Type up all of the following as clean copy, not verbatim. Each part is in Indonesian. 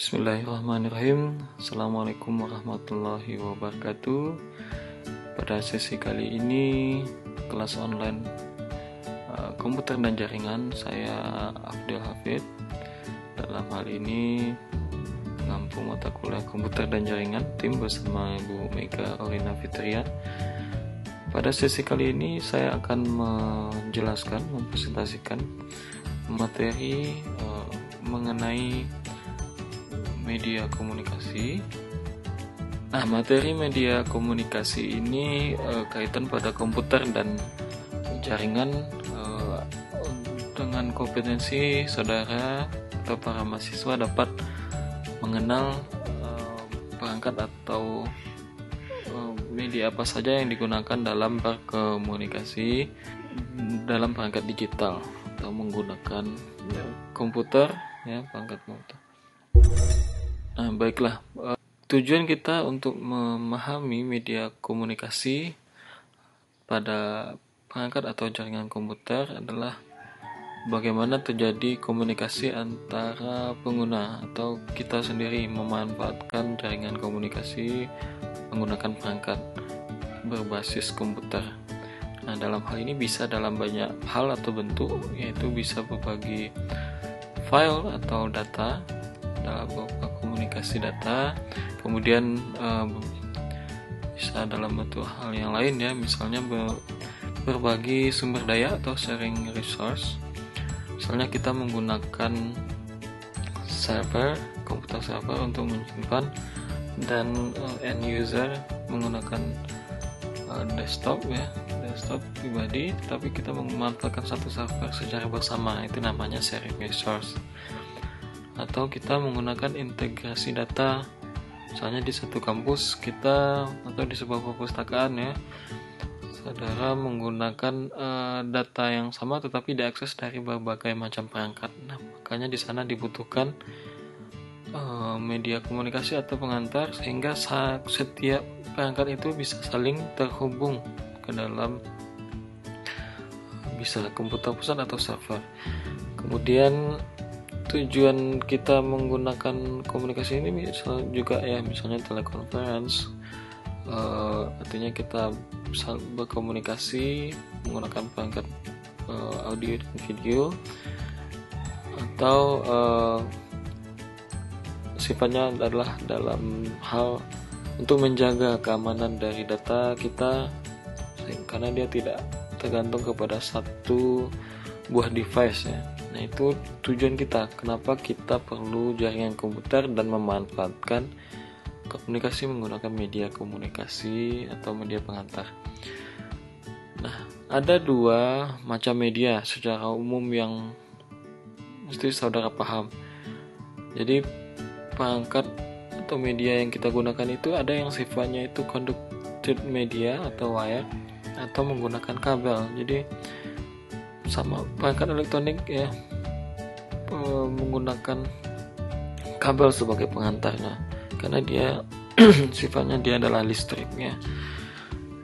Bismillahirrahmanirrahim. Assalamualaikum warahmatullahi wabarakatuh. Pada sesi kali ini kelas online komputer dan jaringan, saya Abdul Hafid. Dalam hal ini mengampu mata kuliah komputer dan jaringan tim bersama Ibu Mega Orina Fitria. Pada sesi kali ini saya akan mempresentasikan materi mengenai media komunikasi. Nah, materi media komunikasi ini kaitan pada komputer dan jaringan dengan kompetensi saudara atau para mahasiswa dapat mengenal perangkat atau media apa saja yang digunakan dalam berkomunikasi dalam perangkat digital atau menggunakan komputer, perangkat komputer. Nah, baiklah, tujuan kita untuk memahami media komunikasi pada perangkat atau jaringan komputer adalah bagaimana terjadi komunikasi antara pengguna atau kita sendiri memanfaatkan jaringan komunikasi menggunakan perangkat berbasis komputer. Nah, dalam hal ini bisa dalam banyak hal atau bentuk, yaitu bisa berbagi file atau data dalam komunikasi data, kemudian bisa dalam bentuk hal yang lain, misalnya berbagi sumber daya atau sharing resource. Misalnya kita menggunakan komputer server untuk menyimpan, dan end user menggunakan desktop pribadi, tapi kita memanfaatkan satu server secara bersama, itu namanya sharing resource. Atau kita menggunakan integrasi data, misalnya di satu kampus kita atau di sebuah perpustakaan, saudara menggunakan data yang sama tetapi diakses dari berbagai macam perangkat. Nah, makanya di sana dibutuhkan media komunikasi atau pengantar, sehingga setiap perangkat itu bisa saling terhubung ke dalam bisa komputer pusat atau server. Kemudian tujuan kita menggunakan komunikasi ini misalnya teleconference, artinya kita bisa berkomunikasi menggunakan perangkat audio dan video, atau sifatnya adalah dalam hal untuk menjaga keamanan dari data kita, karena dia tidak tergantung kepada satu buah device. Nah, itu tujuan kita, kenapa kita perlu jaringan komputer dan memanfaatkan komunikasi menggunakan media komunikasi atau media pengantar. Nah, ada dua macam media secara umum yang mesti saudara paham. Jadi perangkat atau media yang kita gunakan itu ada yang sifatnya itu conducted media atau wire, atau menggunakan kabel. Jadi sama perangkat elektronik menggunakan kabel sebagai pengantarnya, karena dia sifatnya dia adalah listriknya.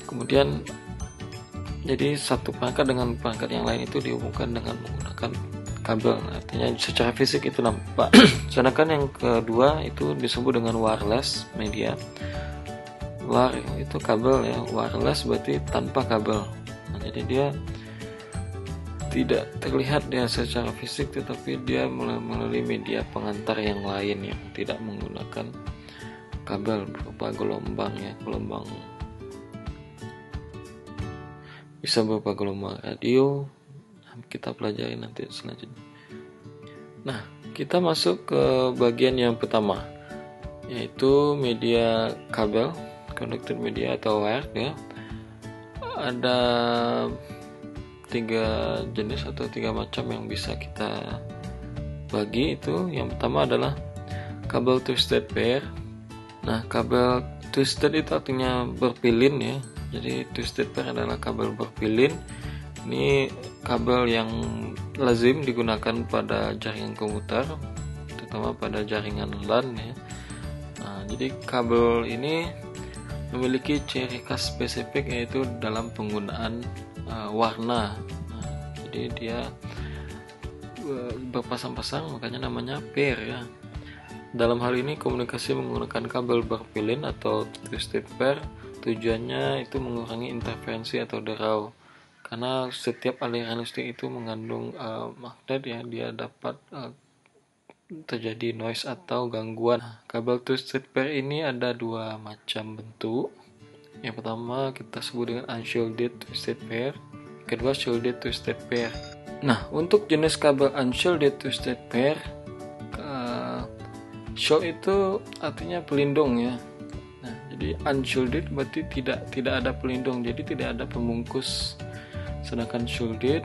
Kemudian jadi satu perangkat dengan perangkat yang lain itu dihubungkan dengan menggunakan kabel, artinya secara fisik itu nampak. Sedangkan yang kedua itu disebut dengan wireless media. Wire itu kabel, wireless berarti tanpa kabel. Nah, jadi dia tidak terlihat secara fisik, tetapi dia melalui media pengantar yang lain yang tidak menggunakan kabel berupa gelombang, bisa berupa gelombang radio. Kita pelajari nanti selanjutnya. Nah, kita masuk ke bagian yang pertama, yaitu media kabel, conducted media atau wire. Ada 3 jenis atau 3 macam yang bisa kita bagi. Itu yang pertama adalah kabel twisted pair. Nah, kabel twisted itu artinya berpilin, jadi twisted pair adalah kabel berpilin. Ini kabel yang lazim digunakan pada jaringan komputer, terutama pada jaringan LAN. Nah, jadi kabel ini memiliki ciri khas spesifik, yaitu dalam penggunaan warna. Nah, jadi dia berpasang-pasang, makanya namanya pair. Dalam hal ini komunikasi menggunakan kabel berpilin atau twisted pair, tujuannya itu mengurangi interferensi atau derau. Karena setiap aliran listrik itu mengandung magnet ya, dia dapat terjadi noise atau gangguan. Kabel twisted pair ini ada dua macam bentuk. Yang pertama kita sebut dengan unshielded twisted pair, kedua shielded twisted pair. Nah, untuk jenis kabel unshielded twisted pair, shield itu artinya pelindung ya. Nah, jadi unshielded berarti tidak ada pelindung, jadi tidak ada pembungkus. Sedangkan shielded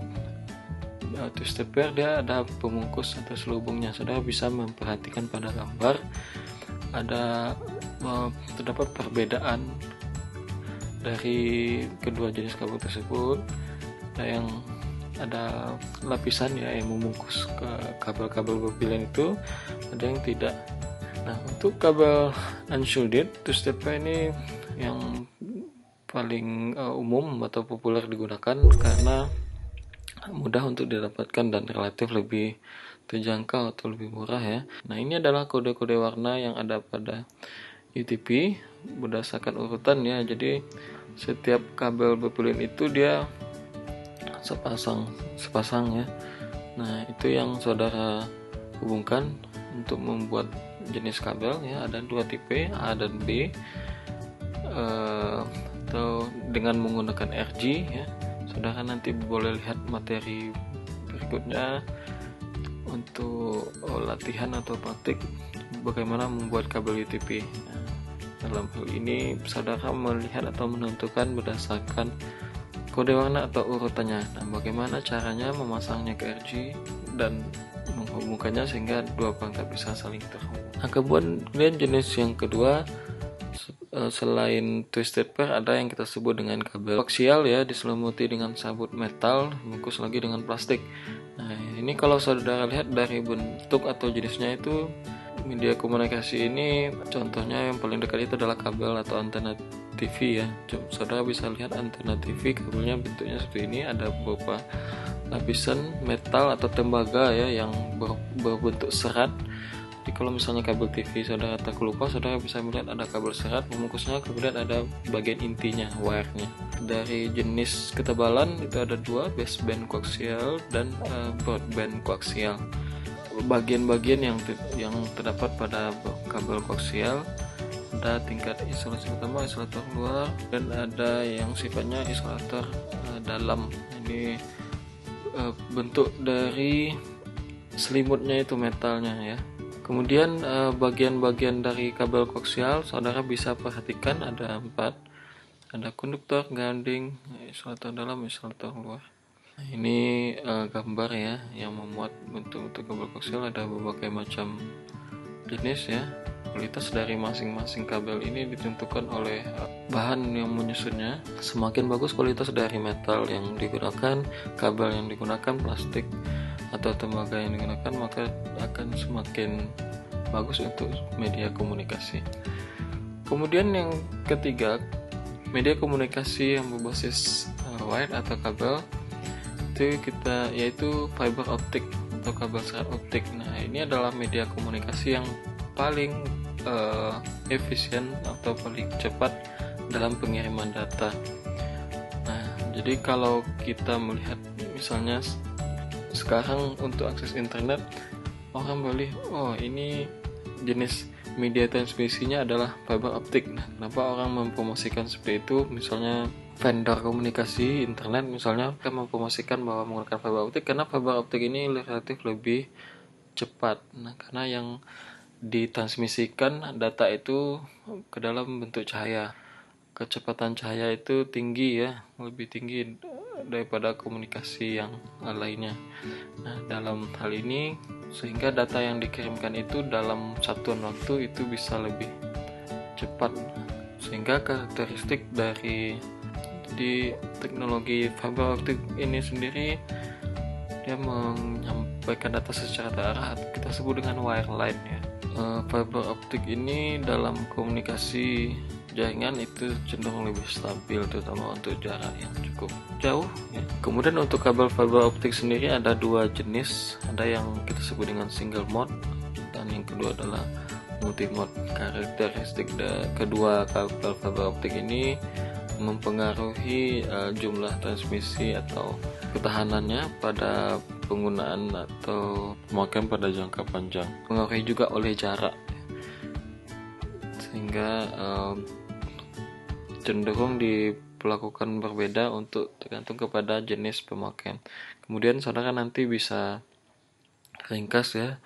twisted pair dia ada pembungkus atau selubungnya. Saudara bisa memperhatikan pada gambar ada terdapat perbedaan dari kedua jenis kabel tersebut. Ada yang ada lapisan ya yang membungkus ke kabel-kabel berpilin itu, ada yang tidak. Nah, untuk kabel unshielded twisted pair ini yang paling umum atau populer digunakan karena mudah untuk didapatkan dan relatif lebih terjangkau atau lebih murah ya. Nah, ini adalah kode-kode warna yang ada pada UTP berdasarkan urutan ya. Jadi setiap kabel berpilin itu dia sepasang ya. Nah, itu yang saudara hubungkan untuk membuat jenis kabel ya. Ada dua tipe, A dan B, atau dengan menggunakan RG ya. Saudara nanti boleh lihat materi berikutnya untuk latihan atau praktik bagaimana membuat kabel UTP. Nah, dalam hal ini saudara melihat atau menentukan berdasarkan kode warna atau urutannya. Nah, bagaimana caranya memasangnya ke RG dan menghubungkannya sehingga dua perangkat bisa saling terhubung. Nah, kemudian jenis yang kedua, selain twisted pair ada yang kita sebut dengan kabel koaksial ya, diselimuti dengan sabut metal, bungkus lagi dengan plastik. Nah, ini kalau saudara lihat dari bentuk atau jenisnya itu media komunikasi ini, contohnya yang paling dekat itu adalah kabel atau antena TV ya. Saudara bisa lihat antena TV, kabelnya bentuknya seperti ini, ada beberapa lapisan metal atau tembaga ya yang berbentuk serat. Jadi kalau misalnya kabel TV saudara terkelupas, saudara bisa melihat ada kabel serat membungkusnya, kemudian ada bagian intinya, wire-nya. Dari jenis ketebalan itu ada dua, baseband koaksial dan broadband koaksial. Bagian-bagian yang terdapat pada kabel koaksial ada tingkat isolasi utama, isolator luar, dan ada yang sifatnya isolator dalam. Ini bentuk dari selimutnya itu metalnya ya. Kemudian bagian-bagian dari kabel koaksial saudara bisa perhatikan ada 4, ada konduktor, grounding, isolator dalam, isolator luar. Nah, ini gambar ya yang memuat bentuk-bentuk kabel koaksial. Ada berbagai macam jenis ya. Kualitas dari masing-masing kabel ini ditentukan oleh bahan yang menyusunnya. Semakin bagus kualitas dari metal yang digunakan, kabel yang digunakan, plastik atau tembaga yang digunakan, maka akan semakin bagus untuk media komunikasi. Kemudian yang ketiga, media komunikasi yang berbasis wire atau kabel itu yaitu fiber optik atau kabel serat optik. Nah, ini adalah media komunikasi yang paling efisien atau paling cepat dalam pengiriman data. Nah, jadi kalau kita melihat misalnya sekarang untuk akses internet, orang boleh, oh ini jenis media transmisinya adalah fiber optik. Nah, kenapa orang mempromosikan seperti itu? Misalnya vendor komunikasi internet misalnya akan mempromosikan bahwa menggunakan fiber optik karena fiber optik ini relatif lebih cepat. Nah, karena yang ditransmisikan data itu ke dalam bentuk cahaya. Kecepatan cahaya itu tinggi ya, lebih tinggi daripada komunikasi yang lainnya. Nah, dalam hal ini sehingga data yang dikirimkan itu dalam satuan waktu itu bisa lebih cepat. Sehingga karakteristik dari teknologi fiber optik ini sendiri, dia menyampaikan data secara terarah, kita sebut dengan wireline ya. Fiber optik ini dalam komunikasi jaringan itu cenderung lebih stabil, terutama untuk jarak yang cukup jauh ya. Kemudian untuk kabel fiber optik sendiri ada dua jenis, ada yang kita sebut dengan single mode dan yang kedua adalah multimode. Karakteristik kedua kabel fiber optik ini mempengaruhi jumlah transmisi atau ketahanannya pada penggunaan atau pemakaian pada jangka panjang. Pengaruhi juga oleh jarak, sehingga cenderung diperlakukan berbeda untuk tergantung kepada jenis pemakaian. Kemudian saudara nanti bisa ringkas ya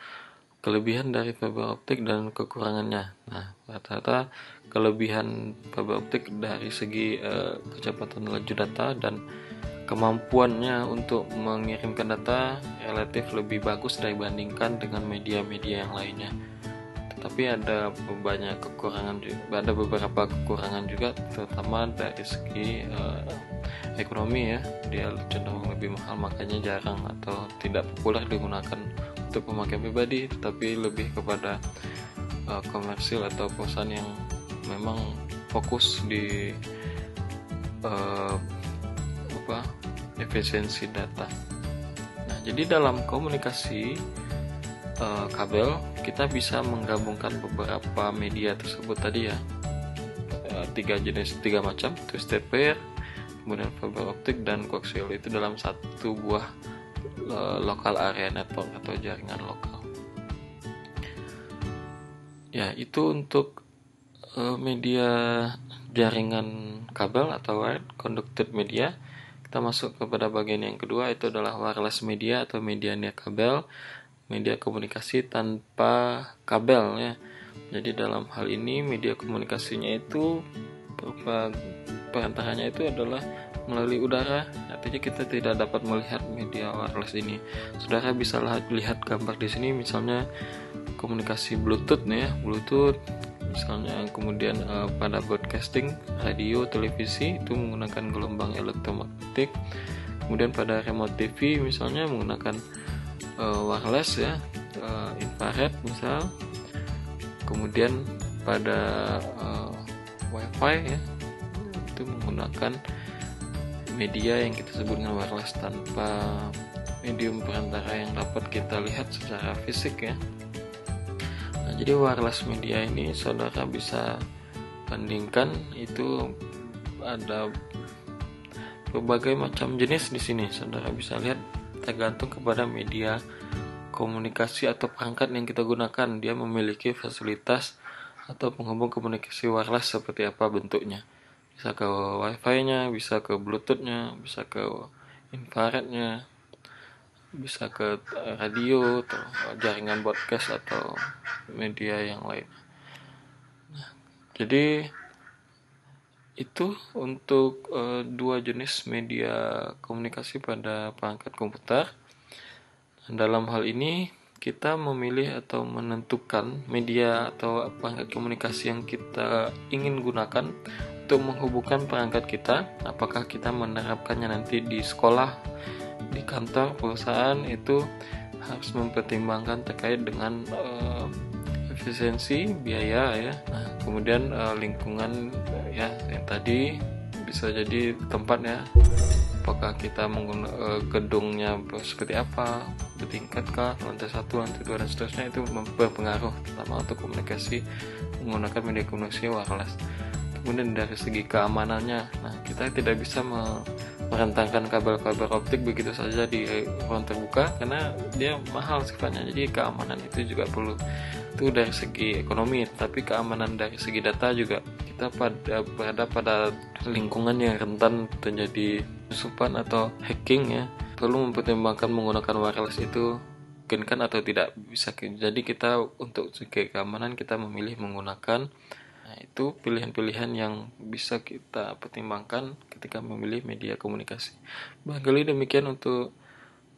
kelebihan dari fiber optik dan kekurangannya. Nah, rata-rata kelebihan fiber optik dari segi kecepatan laju data dan kemampuannya untuk mengirimkan data relatif lebih bagus dibandingkan dengan media-media yang lainnya. Tetapi ada beberapa kekurangan juga, terutama dari segi ekonomi ya. Dia cenderung lebih mahal, makanya jarang atau tidak populer digunakan untuk pemakaian pribadi, tetapi lebih kepada komersil atau perusahaan yang memang fokus di efisiensi data. Nah, jadi dalam komunikasi kabel kita bisa menggabungkan beberapa media tersebut tadi ya, tiga macam, twisted pair, kemudian fiber optik dan koaksial, itu dalam satu buah local area network atau jaringan lokal. Ya, itu untuk media jaringan kabel atau wired conducted media. Kita masuk kepada bagian yang kedua, itu adalah wireless media atau media kabel, media komunikasi tanpa kabel ya. Jadi dalam hal ini media komunikasinya itu perantaranya itu adalah melalui udara. Artinya kita tidak dapat melihat media wireless ini. Saudara bisa lihat gambar di sini, misalnya komunikasi Bluetooth nih ya, Bluetooth misalnya, kemudian pada broadcasting radio, televisi itu menggunakan gelombang elektromagnetik. Kemudian pada remote TV misalnya menggunakan wireless ya, infrared misal. Kemudian pada wifi ya, itu menggunakan media yang kita sebut dengan wireless tanpa medium perantara yang dapat kita lihat secara fisik ya. Nah, jadi wireless media ini saudara bisa bandingkan, itu ada berbagai macam jenis di sini. Saudara bisa lihat tergantung kepada media komunikasi atau perangkat yang kita gunakan, dia memiliki fasilitas atau penghubung komunikasi wireless seperti apa bentuknya. Bisa ke wifi-nya, bisa ke bluetooth-nya, bisa ke infrared-nya, bisa ke radio atau jaringan broadcast atau media yang lain. Nah, jadi itu untuk dua jenis media komunikasi pada perangkat komputer. Dan dalam hal ini kita memilih atau menentukan media atau perangkat komunikasi yang kita ingin gunakan untuk menghubungkan perangkat kita. Apakah kita menerapkannya nanti di sekolah, di kantor, perusahaan, itu harus mempertimbangkan terkait dengan efisiensi, biaya ya. Nah, kemudian lingkungan ya, yang tadi bisa jadi tempat ya. Apakah kita menggunakan gedungnya seperti apa, bertingkat kah, lantai 1, lantai 2 dan seterusnya, itu berpengaruh terutama untuk komunikasi menggunakan media komunikasi wireless. Kemudian dari segi keamanannya, nah kita tidak bisa merentangkan kabel-kabel optik begitu saja di ruang terbuka karena dia mahal sifatnya. Jadi keamanan itu juga perlu. Itu dari segi ekonomi, tapi keamanan dari segi data juga. Kita berada pada lingkungan yang rentan terjadi penyusupan atau hacking ya, perlu mempertimbangkan menggunakan wireless itu mungkin atau tidak bisa. Jadi kita untuk segi keamanan kita memilih menggunakan. Nah, itu pilihan-pilihan yang bisa kita pertimbangkan ketika memilih media komunikasi. Barangkali demikian untuk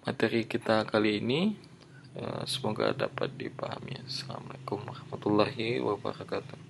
materi kita kali ini. Semoga dapat dipahami. Assalamualaikum warahmatullahi wabarakatuh.